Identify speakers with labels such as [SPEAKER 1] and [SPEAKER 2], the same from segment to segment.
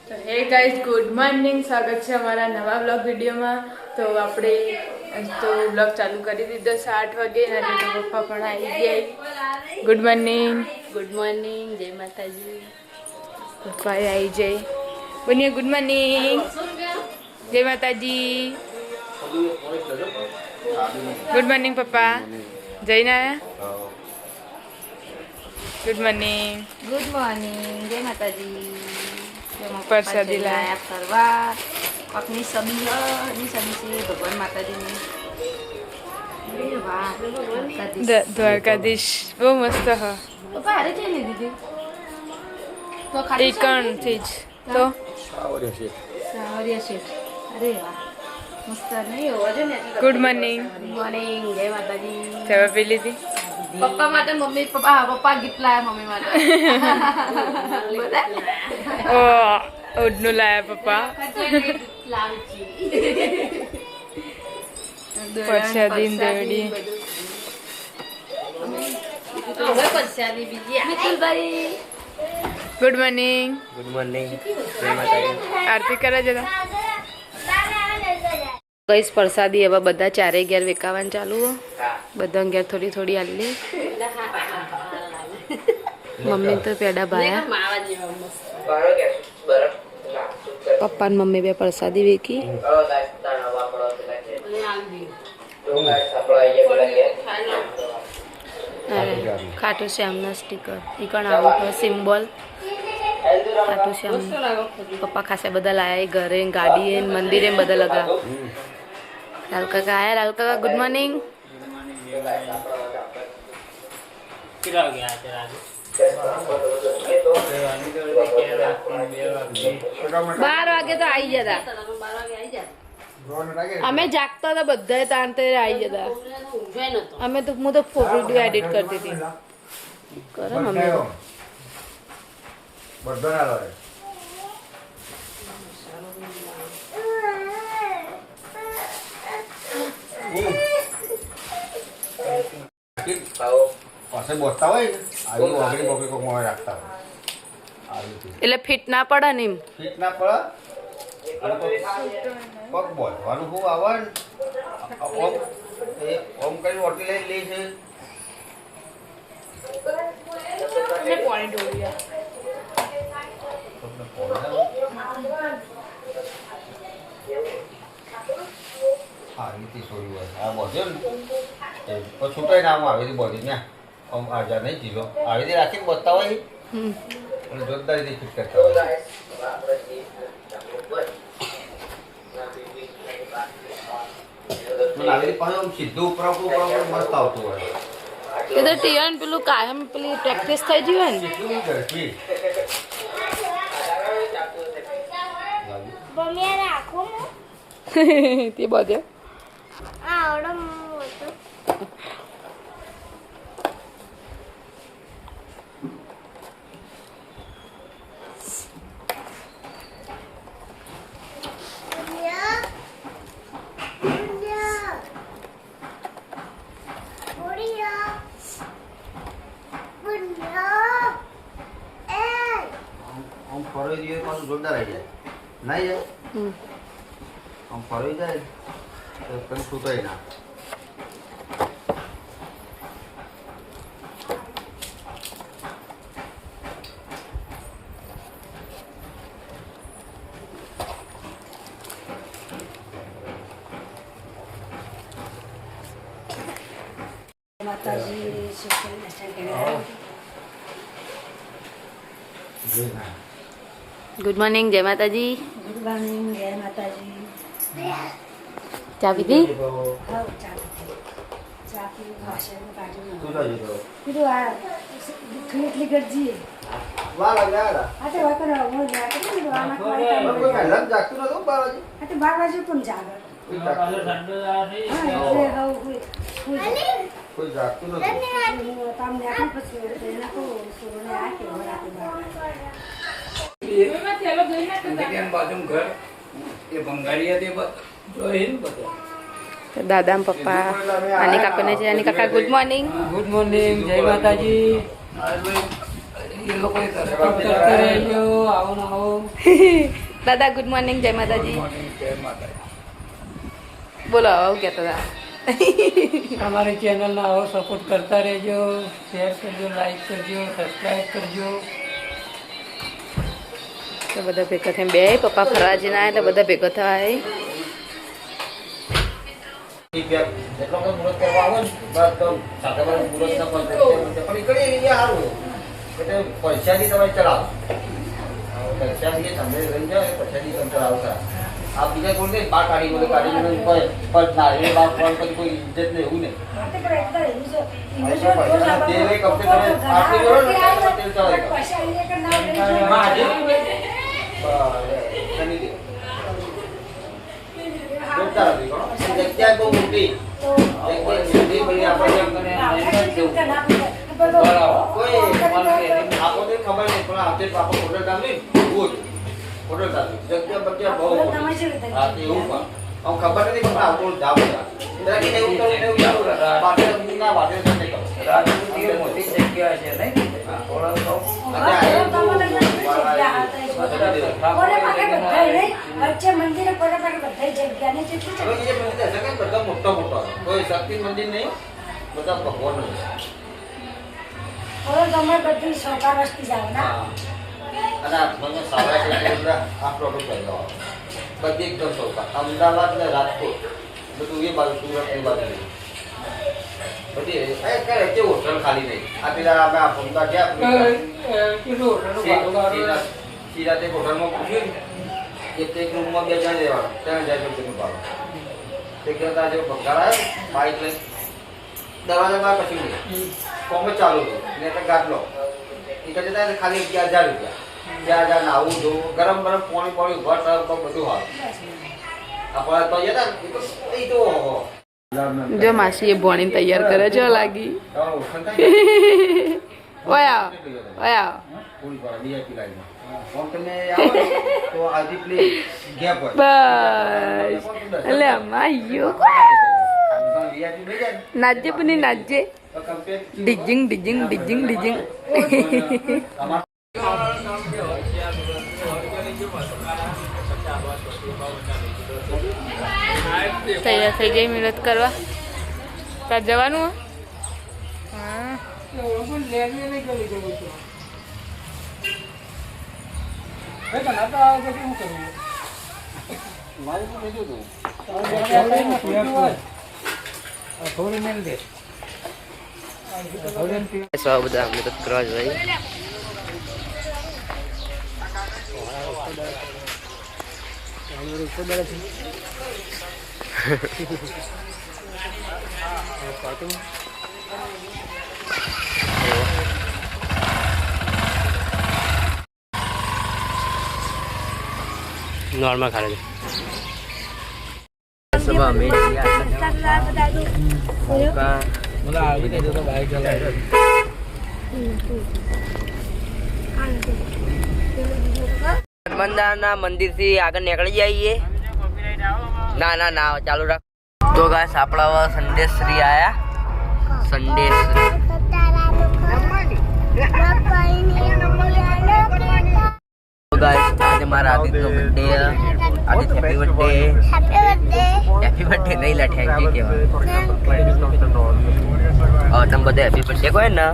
[SPEAKER 1] તો hey guys good morning, સ્વાગત છે અમારા નવા બ્લોગ વિડીયોમાં। તો આપણે તો બ્લોગ ચાલુ કરી દીધો 8 વાગે અને તો પપ્પા પણ આવી ગયા। ગુડ મોર્નિંગ,
[SPEAKER 2] ગુડ મોર્નિંગ, જય માતાજી।
[SPEAKER 1] પપ્પા આવી જાય, બોલીએ ગુડ મોર્નિંગ, જય માતાજી। ગુડ મોર્નિંગ પપ્પા, જઈને આવ્યા? ગુડ મોર્નિંગ,
[SPEAKER 2] ગુડ મોર્નિંગ, જય માતાજી।
[SPEAKER 1] પ્રસાદી લાયા
[SPEAKER 2] ફરવા આપની સબી છે ભગવાન માતાજીની। અરે વાહ,
[SPEAKER 1] દ્વારકાધીશ બહુ મસ્ત હ।
[SPEAKER 2] પપ્પા હારે જઈ લીધી હતી તો ખાલી
[SPEAKER 1] એકણથી જ તો
[SPEAKER 2] સાવરિયા શેઠ। અરે વાહ, મસ્ત નહીં હોવા છે ને।
[SPEAKER 1] ગુડ મોર્નિંગ,
[SPEAKER 2] ગુડ મોર્નિંગ, જય માતાજી।
[SPEAKER 1] ચા પી લીધી?
[SPEAKER 2] પપ્પા માટે મમ્મી પપ્પા ગિફ્ટ લાયા મમ્મી માટે।
[SPEAKER 1] ઓ ઓડનું લાયા પપ્પા, પ્રસાદી દેવડી। ગુડ મોર્નિંગ,
[SPEAKER 3] ગુડ મોર્નિંગ, જય માતાજી।
[SPEAKER 1] આરતી કરે જરા।
[SPEAKER 2] ગઈસ પ્રસાદી હવે બધા ચારે ઘેર વેકાવાનું ચાલુ હો। બધા ઘેર થોડી થોડી આલી। મમ્મી તો પેડા ભાયા, પપ્પા ને મમ્મી બે પ્રસાદી વેકી। ખાટુ શ્યામના સ્ટીકર ઈ કણ આવું સિમ્બોલ ખાટુ શ્યામ। પપ્પા ખાસે બધા લાયા ઘરે, ગાડી મંદિરે બધા લગા। લાલ કાકા આયા। લાલ કાકા ગુડ મોર્નિંગ। 12 વાગે તો આવી જતા। અમે જાગતા હતા બધા તાણ તે આવી જતા। અમે તો હું તો વિડીયો એડિટ કરતી હતી। કરો મમ્મી
[SPEAKER 3] પાસે બોસતા હોય ને આવી ઓગળી બોગળી કોક મોય રાખતા હોય
[SPEAKER 2] એટલે ફિટ ના પડે ને એમ।
[SPEAKER 3] ફીટ ના પડે અને પગ બોલવાનું ખૂબ આવે ને ઓમ ઓમ કરી ઓટી લઈ લે છે।
[SPEAKER 1] પાણી ઢોળ્યા
[SPEAKER 3] હા રીતે છોડ્યું હોય આ બોધ્યો ને પછી છૂટાઈ ના આવી રીતે બોધી ને આમ આજા નહીં ચીજો આવી રીતે રાખીને બોધતા હોય અને જોરદાર રીતે ફિટ કરતા હોય। આવી રીતે પાછું આમ સીધું ઉપર મસ્ત આવતું હોય।
[SPEAKER 2] એ તો ટીયન પેલું કાયમ પેલી પ્રેક્ટિસ થઈ ગઈ હોય ને।
[SPEAKER 3] કેટલું ઝડપી
[SPEAKER 2] તે બધે
[SPEAKER 3] આમ ફરવી દઈએ પાછું જોરદાર આવી જાય નહીં જાય આમ ફરવી જાય તો કંઈ છૂટાય ના।
[SPEAKER 2] ગુડ મોર્નિંગ, જય માતાજી।
[SPEAKER 4] ગુડ મોર્નિંગ, જય માતાજી।
[SPEAKER 2] ચા પીધી?
[SPEAKER 4] ચા પી ભાષણ કાઢી
[SPEAKER 3] શું થાય છે
[SPEAKER 4] કીધું આ એટલી ગરજી
[SPEAKER 3] વાર લાગ્યા
[SPEAKER 4] આ તો વાકર હું જાતે કીધું આમાં
[SPEAKER 3] કોઈ પહેલા જ જાગતું નતું 12 વાગે
[SPEAKER 4] આ તો 12 વાગે પણ જાગે
[SPEAKER 3] કોઈ જાગતું કોઈ જાગતું નતું
[SPEAKER 4] તમને આપી પછી એના કો સોને આ કે રાતે 12
[SPEAKER 5] બાજુ ઘર એ ભંગારી હતી જોઈ ને બધા
[SPEAKER 2] દાદા પપ્પા આની કાકાને છે। આની કાકા ગુડ મોર્નિંગ।
[SPEAKER 5] ગુડ મોર્નિંગ, જય માતાજી। એ લોકો કરતા રહેજો, આવો ને આવો।
[SPEAKER 2] દાદા ગુડ મોર્નિંગ, જય માતાજી.
[SPEAKER 5] જય માતાજી.
[SPEAKER 2] બોલો આવું કહેતા હતા.
[SPEAKER 5] અમારી ચેનલને આવો સપોર્ટ કરતા રહેજો, શેર કરજો, લાઈક કરજો, સબસ્ક્રાઈબ કરજો.
[SPEAKER 2] તો બધા ભેગા થઈને બે પપ્પા ફરવા જઈને આવ્યા એટલે બધા ભેગા થવા આવી.
[SPEAKER 3] જેટલો કોઈ મુહૂર્ત કરવા આવે ને બસ તો સાથે વાળું મુહૂર્ત ના પણ નીકળી એ સારું એટલે પૈસાથી તમે ચલાવો પૈસાથી તમે લઈ જાઓ પૈસાથી તમે ચલાવો ખરા આ બીજા કોઈ નહીં બહાર કાઢી કોઈ પણ નારિયેળ બાર પણ પછી કોઈ ઇજ્જત નહીં એવું નહીં તેલ એક હપ્તે તમે આટલી કરો ને તેલ ચલાવી જગ્યા બહુ મોટી કોઈ આપણને ખબર નહીં પણ આપણે પાપા હોટલ ચાલુ હોટલ ચાલુ જગ્યા બગ્યા બહુ મોટી હા એવું પણ ખબર નથી પણ આપણું જાવ એવું ના વાટે નહીં કરો મોટી જગ્યા છે નહીં મોટો મોટો કોઈ શક્તિ મંદિર નહીં બધા ભગવાન અને મને સારા આ પ્રોડક્ટ લઈ જવા બધી એકદમ સૌકા અમદાવાદ ને રાજકોટ બધું એ બાજુ સુરત એ બાજુ બધી કે હોટલ ખાલી નહીં આ પેલા અમે અમદાવાદ ગયા સીધા તે હોટલમાં પૂછ્યું એક રૂમમાં 2 જણ રહેવાનું 3000 રૂપિયાનું ભાડું તે કહેતા જો પગાર આવ્યો બાઇક લઈ દરવાજા બહાર પછી નહીં કોમ ચાલુ ને તો ગાટલો એ કહે છે ખાલી 11,000 રૂપિયા 4,000 નાવું જોવું ગરમ ગરમ પાણી પાણી ઉભા ટબ બધું હાલ આપણે તો જતા એ તો
[SPEAKER 2] જો માસી એ ભણીને તૈયાર કરે છે લાગી. ઓયા ઓયા
[SPEAKER 3] પૂરી પર ડીઆઈપી લાઈન કોમ તમે આવો તો આજી પ્લીઝ ગેપ હોય
[SPEAKER 2] બસ એટલે અમાયો
[SPEAKER 3] ડીઆઈપી લઈ જાય
[SPEAKER 2] નાજે પણ નાજે
[SPEAKER 3] તો કમ્પેર
[SPEAKER 2] ડિજિંગ ડિજિંગ ડિજિંગ ડિજિંગ. તૈયાર થઈ ગઈ મહેનત કરવા. તાર જવાનું હા બધા મદદ કરવા જોઈએ.
[SPEAKER 6] नॉर्मल खा लेंगे हनुमानदाना मंदिर से आगे निकल जाइए ना ना ना चालू रख. तो गाइस आपड़ा संदेश श्री आया संदेश तो गाइस आज हमारा आदित्य नो बर्थडे है. आदित्य हैप्पी बर्थडे नहीं ला थैंक यू केवा और तुम बधे हैप्पी बर्थडे को है ना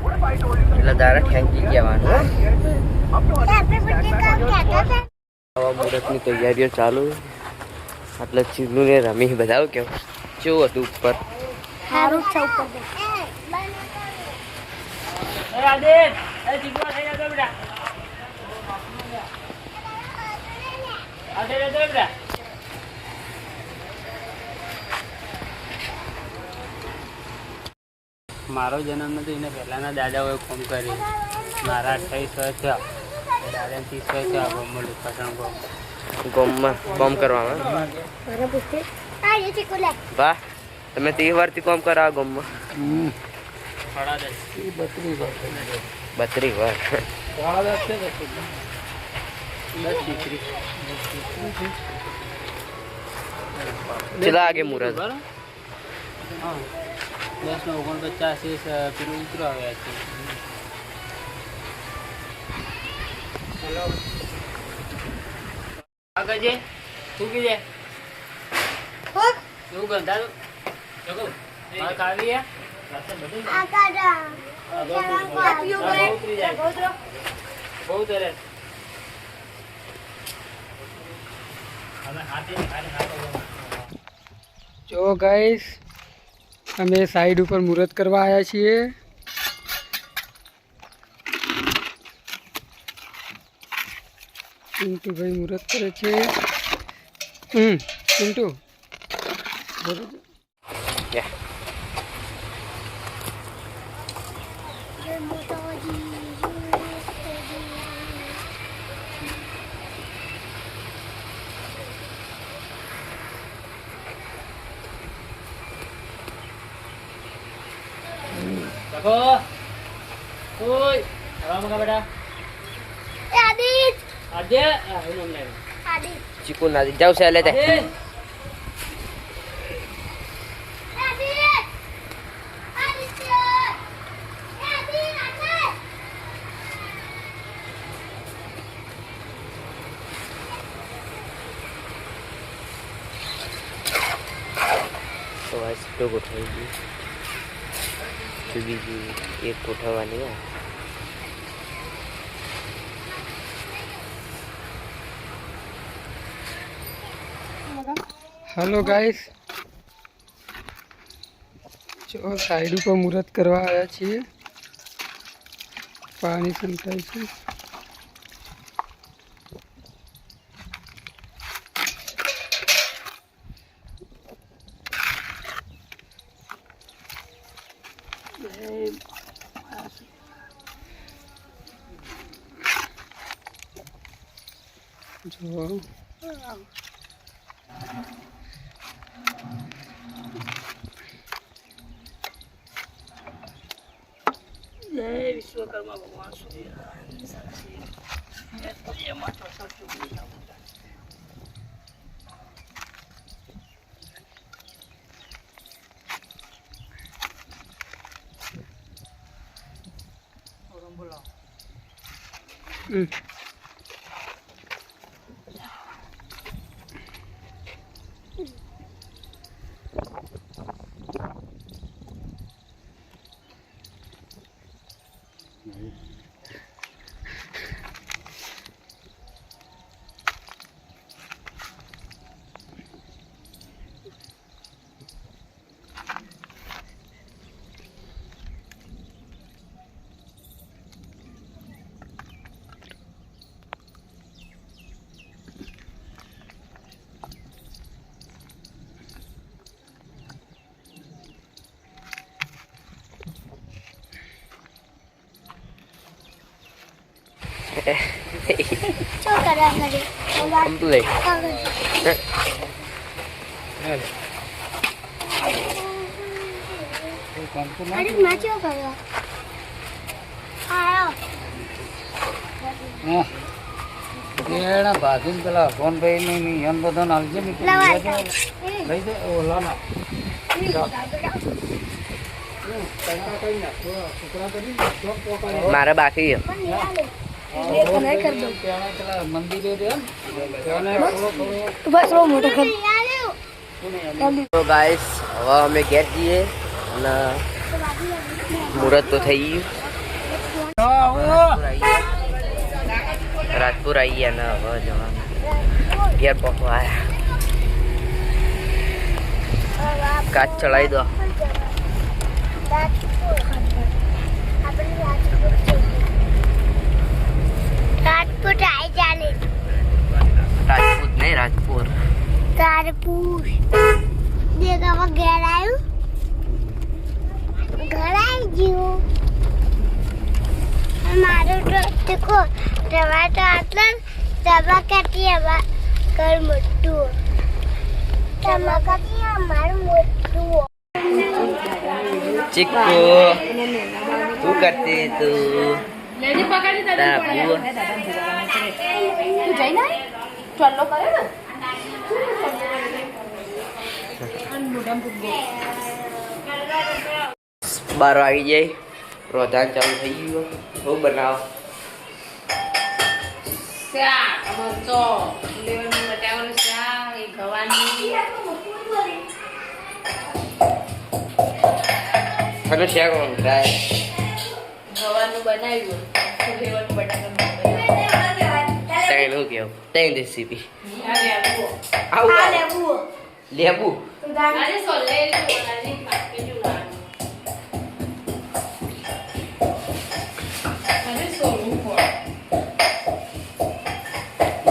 [SPEAKER 6] એટલે તારે થેન્ક યુ કહેવાનું. આવા મુહૂર્તની તૈયારીઓ ચાલુ એટલે ચીલું ને રમી બતાવું કેવું કેવું હતું ઉપર મારો જન્મ નથી એને પહેલાંના દાદાઓએ કોમ કરી મારા 28 વર્ષ થયા દાદાને 30 વર્ષ થયા ગોમમાં લુકાસણ
[SPEAKER 2] ગોમમાં કોમ કરવામાં. વાહ તમે 30 વર્ષથી કોમ કરાવો ગોમમાં. 32 વર્ષ ચલા આગે મુરત
[SPEAKER 6] 10:49 પેલું ઉતરો આવ્યા છે.
[SPEAKER 5] આગળ જે શું કીધે શું ગંધારું જગો મારે ખાવી હે બહુ સરસ
[SPEAKER 7] જો ગાઈસ અમે સાઈડ ઉપર મુહૂર્ત કરવા આવ્યા છીએ. પિન્ટુભાઈ મુહૂર્ત કરે છે. પિન્ટુ
[SPEAKER 5] જગો ઓય આવા મગા બેટા આજે હું નામ લે
[SPEAKER 6] ચીકુ ના જાવ છે લેતે તો આ સીટો ગોઠવાઈ ગઈ તો બીજી એક ગોઠવવાની હોય.
[SPEAKER 7] હેલો ગાઈસ, જો સાઈડ ઉપર મુહૂર્ત કરવા આવ્યા છીએ. પાણી સંતાય છે. જો
[SPEAKER 5] જય વિશ્વકર્મા ભગવાન સૂર્ય
[SPEAKER 6] Complete.
[SPEAKER 5] એના ભાગીને પેલા ફોન ભાઈ ની એમ બધો નાલજે ને લઈ દે ઓલા
[SPEAKER 6] મારે બાકી છે. તો ગાઈસ હવે અમે ઘેર જઈએ અને મુહૂર્ત તો થઈ ગયું. રાજપુર આવી ગયા ને હવે જવાનું ઘેર પહોંચવા આવ્યા. કાચ ચડાવી દો.
[SPEAKER 8] રાજપુર આઈ ચાલે
[SPEAKER 6] રાજપૂત નહીં રાજપુર.
[SPEAKER 8] તારપુર દેખાવા ઘેર આવ્યું ઘર આવી ગયું મારું દેખો ટમાટો આટલા ટમાકાથી અમાર ઘર મોટું ટમાકાથી અમારું મોટું.
[SPEAKER 6] ચીકુ શું કરતી તું? તારા બુआ બાર આવી જાય. રોધાન ચાલુ થઈ ગયું. શું બનાવો?
[SPEAKER 2] શાક મરચો લેવાનું
[SPEAKER 6] અને શેક ટ્રાય
[SPEAKER 2] ગવાનું બનાવ્યું ફુલેવર બટાકાનું
[SPEAKER 6] તેનું કેવું તેની રેસીપી
[SPEAKER 2] આ લેવું
[SPEAKER 6] આવું
[SPEAKER 8] આ લેવું
[SPEAKER 6] લેબુ
[SPEAKER 2] આજે સોલે બનાવી પાકે જોવાનું આજે સોલું ફોડ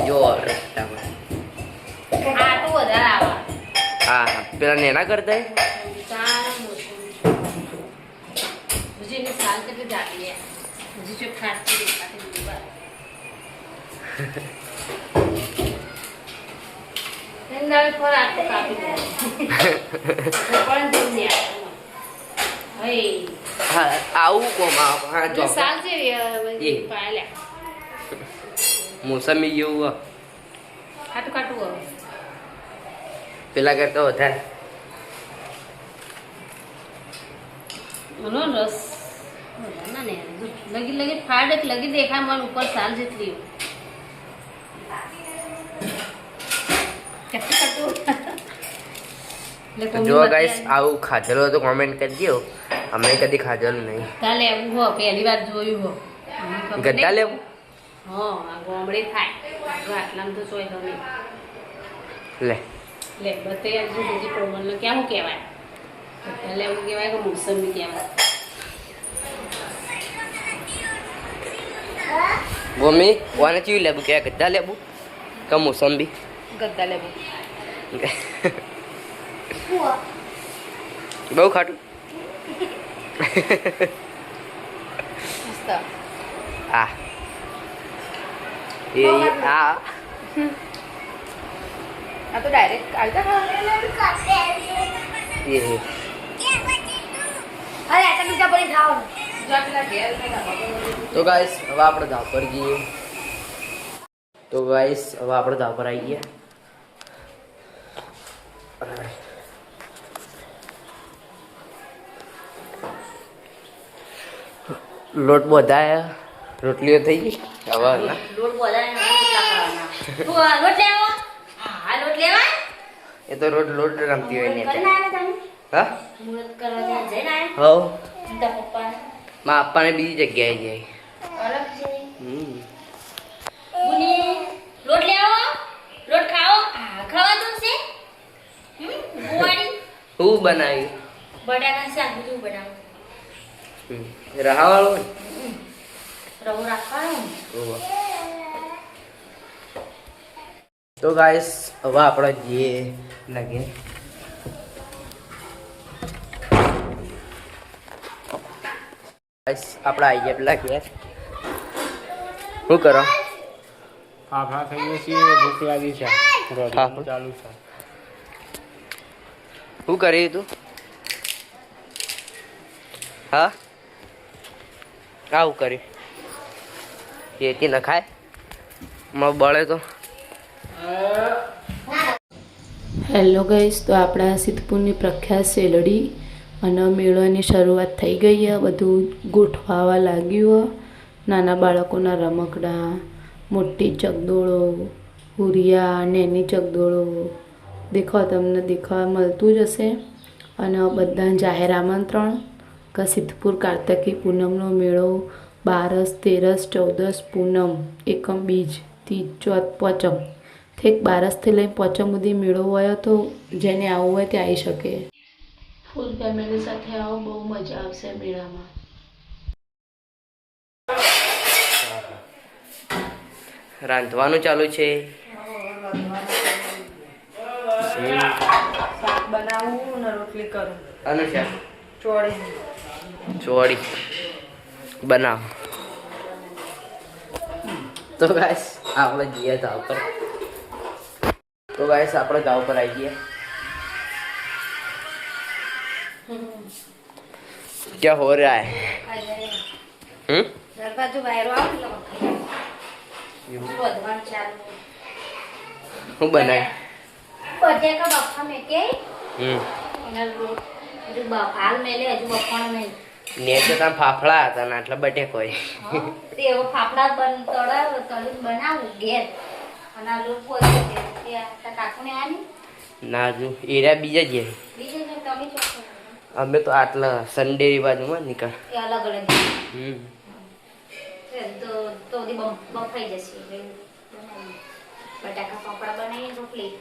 [SPEAKER 6] જો રસ્તામાં
[SPEAKER 2] આ તો વધારે આવે
[SPEAKER 6] હા પેલા નેના કરતા
[SPEAKER 2] સારા મોટું मुझे इन्हें साल तक जाती है मुझे जो खाती दिखाती दूर नंदा पर आते काफी પણ દે હે
[SPEAKER 6] હા આવું કોમાં હા જો
[SPEAKER 2] સાલ છે
[SPEAKER 6] એ.
[SPEAKER 2] પાયલા
[SPEAKER 6] મોસમી જેવું
[SPEAKER 2] કાટું કાટું
[SPEAKER 6] પેલા કરતા વધારે
[SPEAKER 2] મનો રસ ના ને લગી લગી ફાડ લગી દેખાય મન ઉપર સાલ જેટલી
[SPEAKER 6] જો ગાઈસ આવું ખાધેલું તો કોમેન્ટ કરજો અમે કદી ખાધેલું નહીં
[SPEAKER 2] કાલે એવું હો પહેલી વાર જોયું હો
[SPEAKER 6] ગદ્દા લેવું
[SPEAKER 2] હા આ ગોમડે થાય આટલામાં તો જોઈ ગમે
[SPEAKER 6] લે
[SPEAKER 2] લે બતે આજુ બીજી પ્રોબ્લેમ ક્યાં હું કહેવાય એટલે એવું કહેવાય કે મોસંબી કહેવાય
[SPEAKER 6] મમ્મી વાને ચીવી લેવું કે ગદ્દા લેવું કે મોસંબી
[SPEAKER 2] ગદ્દા લેવું
[SPEAKER 6] બહુ ખાટું
[SPEAKER 2] મસ્ત
[SPEAKER 6] આ એ આ
[SPEAKER 2] આ તો ડાયરેક્ટ આવતા
[SPEAKER 6] એ
[SPEAKER 8] અરે આ બીજા પડી ખાવાનું
[SPEAKER 6] તો ગાઈસ હવે આપણે ધાવ પર જઈએ તો ગાઈસ હવે આપણે ધાવ પર આવી ગયા લોટ બધાયા રોટલીઓ થઈ ગઈ હવે ના
[SPEAKER 2] લોટ બોલાય કેટલા કરવાના તું લોટ લેવો હા લોટ લેવા
[SPEAKER 6] એ તો લોટ રમતી હોય ને
[SPEAKER 8] કરીને આવ્યા તમે
[SPEAKER 6] હા
[SPEAKER 2] મુહૂર્ત કરવા ત્યાં જઈને આયા
[SPEAKER 6] હો
[SPEAKER 2] તારા પપ્પા
[SPEAKER 6] માં આપવાને બીજી જગ્યાએ જાય
[SPEAKER 2] અલગ છે
[SPEAKER 6] હમ
[SPEAKER 2] બુની લોટ લેવો લોટ ખાઓ હા ખાવા દો છે ગોવાડી
[SPEAKER 6] હું બનાવ્યું
[SPEAKER 2] બટાકા શાક બધું બનાવું
[SPEAKER 6] રહાવાળો
[SPEAKER 2] રવો રાખવાનો
[SPEAKER 6] તો ગાઈસ હવે આપણે જઈએ લાગે ગાઈસ આપણે આવી ગયા પેલા ઘેર શું કરો
[SPEAKER 7] ફાફા ખાઈએ છીએ ભૂખ લાગી છે
[SPEAKER 6] ફાફા?
[SPEAKER 7] ચાલુ છે
[SPEAKER 6] શું કરી તું હા આવું કર્યું એથી ન ખાય માં બળે તો
[SPEAKER 2] હેલો ગાઈસ તો આપણા સિદ્ધપુરની પ્રખ્યાત શેલડી અને મેળાની શરૂઆત થઈ ગઈ છે બધું ગોઠવાવા લાગ્યું નાના બાળકોના રમકડા મોટી ચકડોળો હુરિયા નેની ચકડોળો દેખાવ તમને દેખાવા મળતું જ હશે અને બધા જાહેર આમંત્રણ કે સિદ્ધપુર કાર્તિકી પૂનમનો મેળો 12 13 14 પૂનમ એકમ બીજ ત્રીજ ચોથ પોચમ ઠેક 12થી લઈને પોચમ સુધી મેળો હોય તો જેને આવવું હોય તે આવી શકે ફૂલ ફેમિલી સાથે આવો બહુ મજા આવશે મેળામાં
[SPEAKER 6] રાંધવાનું ચાલુ છે
[SPEAKER 1] શાક બનાવું ને રોટલી કરું
[SPEAKER 6] અનુષા
[SPEAKER 1] ચોળી
[SPEAKER 6] ચોળી બનાવ તો ગાઈસ આપણે જઈએ ધાવ પર તો ગાઈસ આપણે ધાવ પર આવી ગયા क्या हो रहा है
[SPEAKER 2] દરવાજો બહાર આવો વધવાનું ચાલુ
[SPEAKER 6] શું બનાય
[SPEAKER 2] બટેકા બફા મેકે
[SPEAKER 6] હમ
[SPEAKER 2] એના લોટ હજુ હાલ મેલે હજુ બફાણો નહીં
[SPEAKER 6] ને તો ત્યાં ફાફડા હતા ને આટલા બટેકો હોય
[SPEAKER 2] તે એવો ફાફડા તળું બનાવું ઘેર અને આ લોટ પોઈ તે કાકુને આની
[SPEAKER 6] ના જો એરા બીજા જ
[SPEAKER 2] બીજું તમે ચોખ્ખો
[SPEAKER 6] અમે તો આટલા સન્ડેની બાજુમાં નીકળ.
[SPEAKER 2] એ અલગ અલગ
[SPEAKER 6] હમ
[SPEAKER 2] તો બફાઈ જશે એટલે બનાવીએ. બટાકા પાપડા બનાવીએ રોટલી.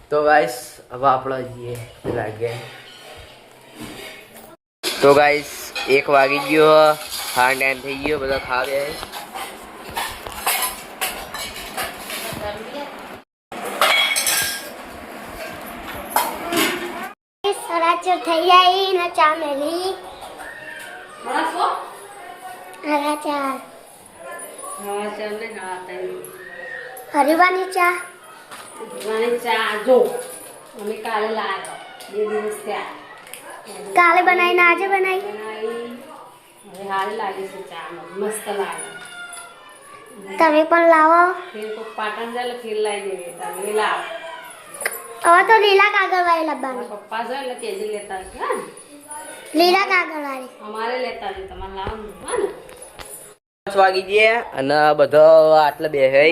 [SPEAKER 6] તો ગાઈસ હવે આપણે જઈએ લાગે. તો ગાઈસ 1 વાગી ગયો, ખાવાનો ટાઈમ થઈ ગયો, બધા ખાવા બે.
[SPEAKER 8] સરાચર થઈ આવી ને ચા મેલી હરાચાર હરીવાની ચા
[SPEAKER 2] જો અમે કાલે લાવ્યા 2 દિવસ થયા.
[SPEAKER 8] કાલે બનાવીને આજે બનાવી
[SPEAKER 2] હવે હાલ લાગે છે ચા મસ્ત લાગે.
[SPEAKER 8] તમે પણ લાવો.
[SPEAKER 2] ફેર તો પાટણ જાય ફેર લાવી દેવી. તમે લાવો.
[SPEAKER 8] હવે તો લીલા કાગળ વાળી લાવવાની.
[SPEAKER 2] પપ્પા જાય એટલે તેજી લેતા છે. હા
[SPEAKER 8] લીલા કાગળ વાળી
[SPEAKER 2] અમારે લેતા છે, તમારે લાવવાનું. હા ને
[SPEAKER 6] 5 વાગી ગયા અને બધો આટલે બેહે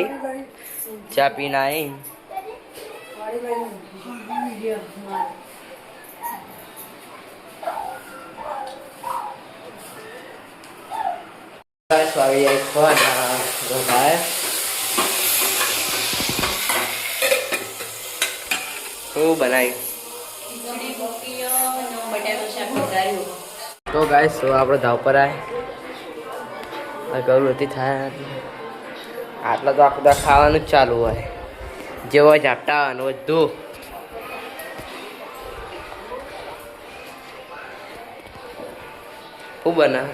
[SPEAKER 6] ચા પીને આવી. શું બનાવ્યું? તો ગાઈસ આપણે ધાવ પર ગૌરવતી થાય આટલા તો આખું ખાવાનું જ ચાલુ હોય. જેવો ઝાપટા અને બધું શું બના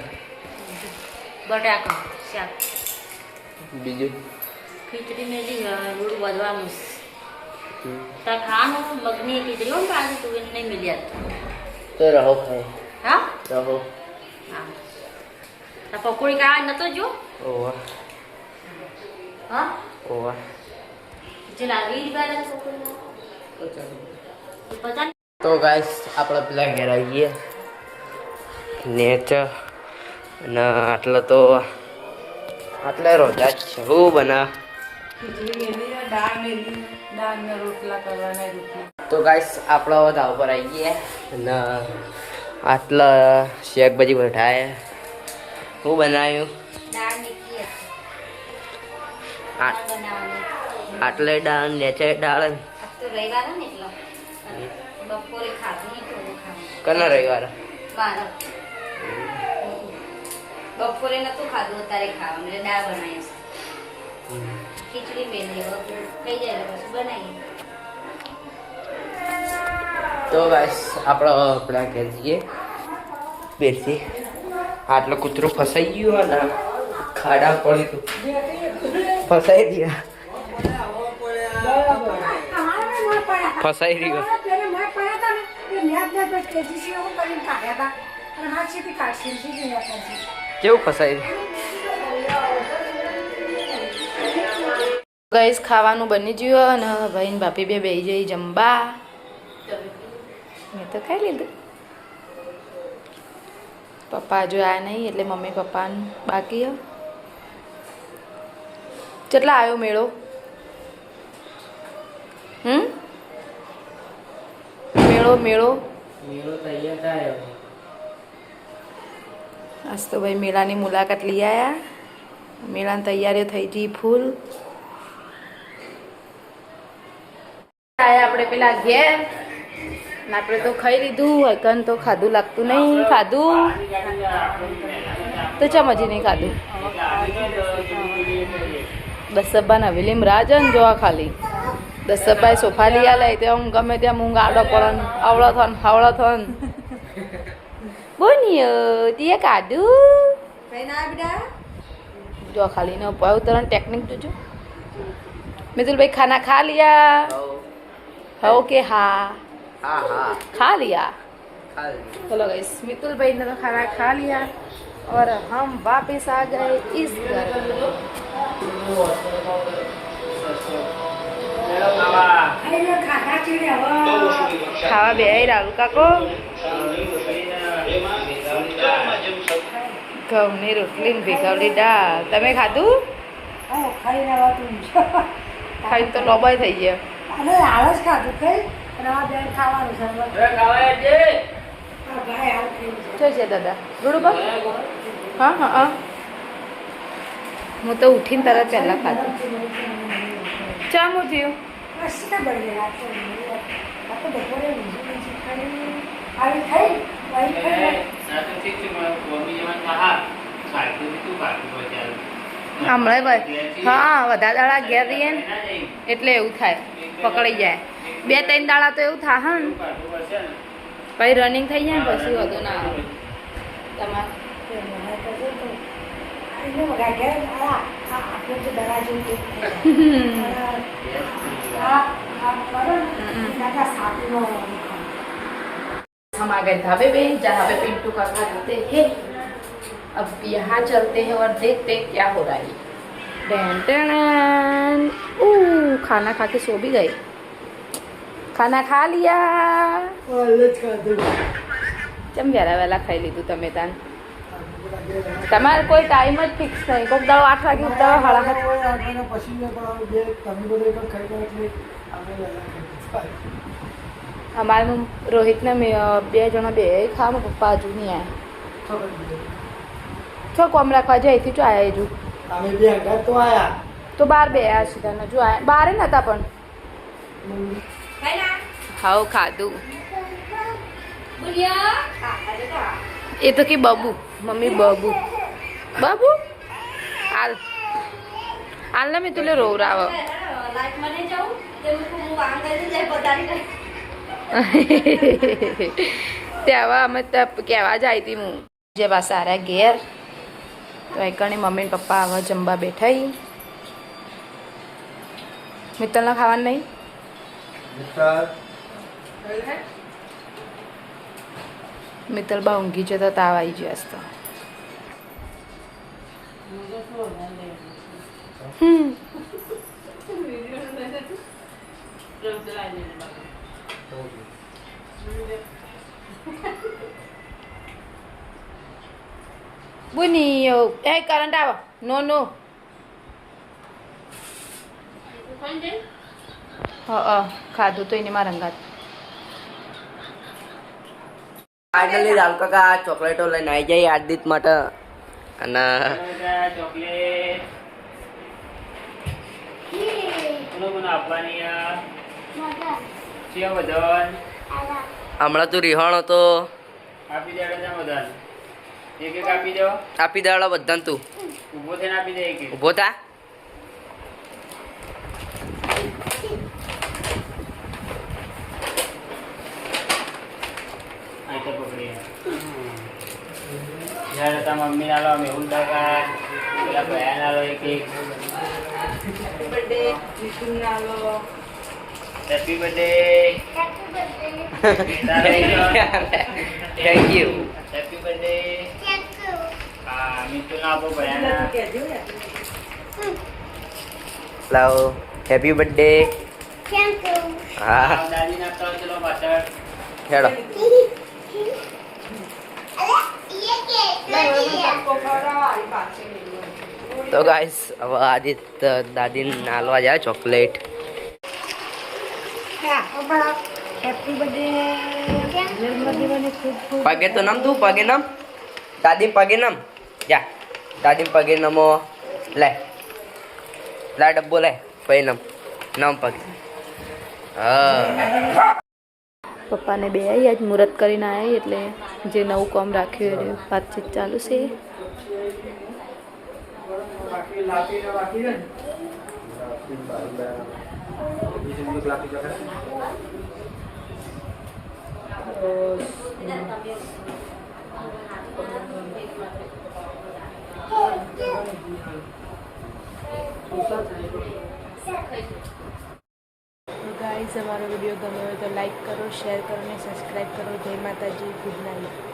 [SPEAKER 2] બટાકા શાક,
[SPEAKER 6] બીજું
[SPEAKER 2] ખીચડી મેલી રોડ વધવાનું. તાર ખાવાનું મગની ખીચડી હોય ને પાછી તું એને નહીં મિલ્યા.
[SPEAKER 6] તો રહો ખાય.
[SPEAKER 2] હા
[SPEAKER 6] રહો.
[SPEAKER 2] હા તાર પકોડી ખાવા નતો જો.
[SPEAKER 6] ઓવા
[SPEAKER 2] હા
[SPEAKER 6] ઓવા
[SPEAKER 2] જે લાગી ગયા પકોડી પતા.
[SPEAKER 6] તો ગાઈસ આપણે પેલા ઘેર આવીએ નેચ અને આટલા તો આટલા રોજા જ છે. શું બના? તો ગાઈસ આપણે ધાવ પર આવી ગયા અને આટલા શાકભાજી બટાય. શું બનાવ્યું?
[SPEAKER 2] દાળ નીકળી બનાવવાની.
[SPEAKER 6] આટલે દાળ નેચે દાળ
[SPEAKER 2] આજ તો રવિવાર ને એટલે બપોરે ખાધું નહીં થોડું ખાવાનું.
[SPEAKER 6] કના રવિવાર
[SPEAKER 2] બાર બપોરે નતું ખાધું, અત્યારે ખાવાનું એટલે દાળ બનાવી છે. ખીચડી મેલી થઈ જાય એટલે પછી બનાવીએ.
[SPEAKER 6] તો ગાઈસ આપણે આપણા ઘેર જઈએ બેસી. આટલો કૂતરો ફસાઈ ગયો અને ખાડા પડી તું ફસાઈ ગયા. ફસાઈ રહ્યો. કેવું ફસાઈ
[SPEAKER 1] ગાઈસ ખાવાનું બની ગયું અને ભાઈ ને ભાભી બે બેસી જઈ જમવા. મેં તો ખાઈ લીધું. પપ્પા જો આયા નહીં એટલે મમ્મી પપ્પાનું બાકી. કેટલા આવ્યો મેળો? મેળો
[SPEAKER 6] મેળો તૈયાર થાય.
[SPEAKER 1] આજ તો ભાઈ મેળાની મુલાકાત લઈ આવ્યા. મેળાની તૈયારીઓ થઈ ગઈ ફૂલ. આયા આપણે પેલા ઘેર ને આપણે તો ખાઈ લીધું. હકન તો ખાધું લાગતું નહીં. ખાધું તો ચમ હજી નહીં ખાધું. દસબ્બાના હવેલીમ રાજન જોવા ખાલી. દસબ્બાએ સોફા લઈ આલે તે હું ગમે ત્યાં મૂંગ આડો પડન આવડો થન હાવડો થન બોની તીએ કાઢું જો ખાલી ને ઉતરણ ટેકનિક જોજો. મિતુલ ભાઈ ખાના ખા लिया? हो के हाँ खा लिया. चलो गाइस मितुल भाई ने तो खाना खा लिया और हम वापस आ गए इस घर. खावा बे राहुल काको ઘઉંની રોટલી ભેગાવડી દાળ. તમે ખાધું? ખાઈ તો લોબાઈ થઈ ગયા.
[SPEAKER 4] આળસ ખાધું કઈ રવા બે ખાવાનું છે
[SPEAKER 5] હવે ખાવાય છે
[SPEAKER 4] આ ભાઈ હાલ થઈ
[SPEAKER 1] શું છે દાદા રોડ ઉપર હા હા હા હું તો ઉઠીને તરત પહેલાં ખાધું ચા હું થયું
[SPEAKER 4] બસ ના બળી રાત આપણે બપોરે આવી થઈ વહી થઈ
[SPEAKER 1] હમણાં હા વધારે દાડા ઘેર રહીએ ને એટલે એવું થાય પકડાઈ જાય 2-3 દાડા તો એવું થાય હા ને પછી રનિંગ થઈ જાય ને પછી વધુ ના આવે તમારે
[SPEAKER 4] એને વગા ગયા આપણે તો દરા જેવું દાદા સાપનો
[SPEAKER 1] हम आ गए ढाबे पे जहाँ पे पिंटू का घर रहते हैं अब यहाँ चलते हैं और देखते हैं क्या हो रहा है खाना खा के सो भी गए खाना खा लिया चम वહેલા વહેલા ખાઈ લીધું તમે તાન તમારે કોઈ ટાઈમ જ ફિક્સ નહીં કોઈક દાડો 8 વાગે ઉઠતા 7:30 અમારે રોહિતને 2 જણા બે ખાવા પપ્પા હજુ નહીં આવ્યા છો કોમ રાખવા જાય અહીંથી જો આવ્યા હજુ
[SPEAKER 7] અમે બે હંગાત તો આયા
[SPEAKER 1] તો બહાર બે આવ્યા સીધા હજુ આવ્યા બહાર નતા પણ હાવ ખાધું એ તો કે બબુ મમ્મી બબુ બબુ હાલ હાલ ને મેં તુલે રોવરાવ તેવા અમે કહેવા જાય હતી હું જે બા સારા ઘેર તો એકણી મમ્મી ને પપ્પા આવા જમવા બેઠા મિત્તલના ખાવાનું નહીં મિત્તલ બા ઊંઘી જતા તાવ આવી ગયો તો Bunyi, current apa? No. ખાધું તો એને મારા અંગાત
[SPEAKER 6] ફાઇનલી લાલ કાકા ચોકલેટો લઈને આવી જાય આદિત માટે અને હમણાં તું રિહાણો તો આપી દેવાળો બધાને તું ઉભો થા
[SPEAKER 5] મમ્મી ના લો મેહુલ કાકા પેલા ભયા ના લો એક બર્થડે ના લો happy birthday
[SPEAKER 6] thank you
[SPEAKER 5] happy birthday હા મિતુ ના આપો ભયા
[SPEAKER 6] લાવો હેપી બર્થડે હા
[SPEAKER 5] દાદી ના તો ચલો પાછળ
[SPEAKER 6] હેડો તો ગાઈસ હવે આદિત દાદી નાલવા જાય ચોકલેટ
[SPEAKER 4] હેપી બર્થડે જન્મદિવસની ખૂબ ખૂબ
[SPEAKER 6] પગે તો નમ તું પગે નમ દાદી પગે નમ જા દાદી પગે નમો લે લા ડબ્બો લે પગે નમ પગે હા
[SPEAKER 1] પપ્પાને બે આવી આજ મુહૂર્ત કરીને આવી એટલે જે નવું કામ રાખ્યું એ વાતચીત ચાલુ છે ગાઈઝ અમારો વિડીયો ગમ્યો હોય તો લાઈક કરો શેર કરો અને સબસ્ક્રાઈબ કરો જય માતાજી ગુડ નાઇટ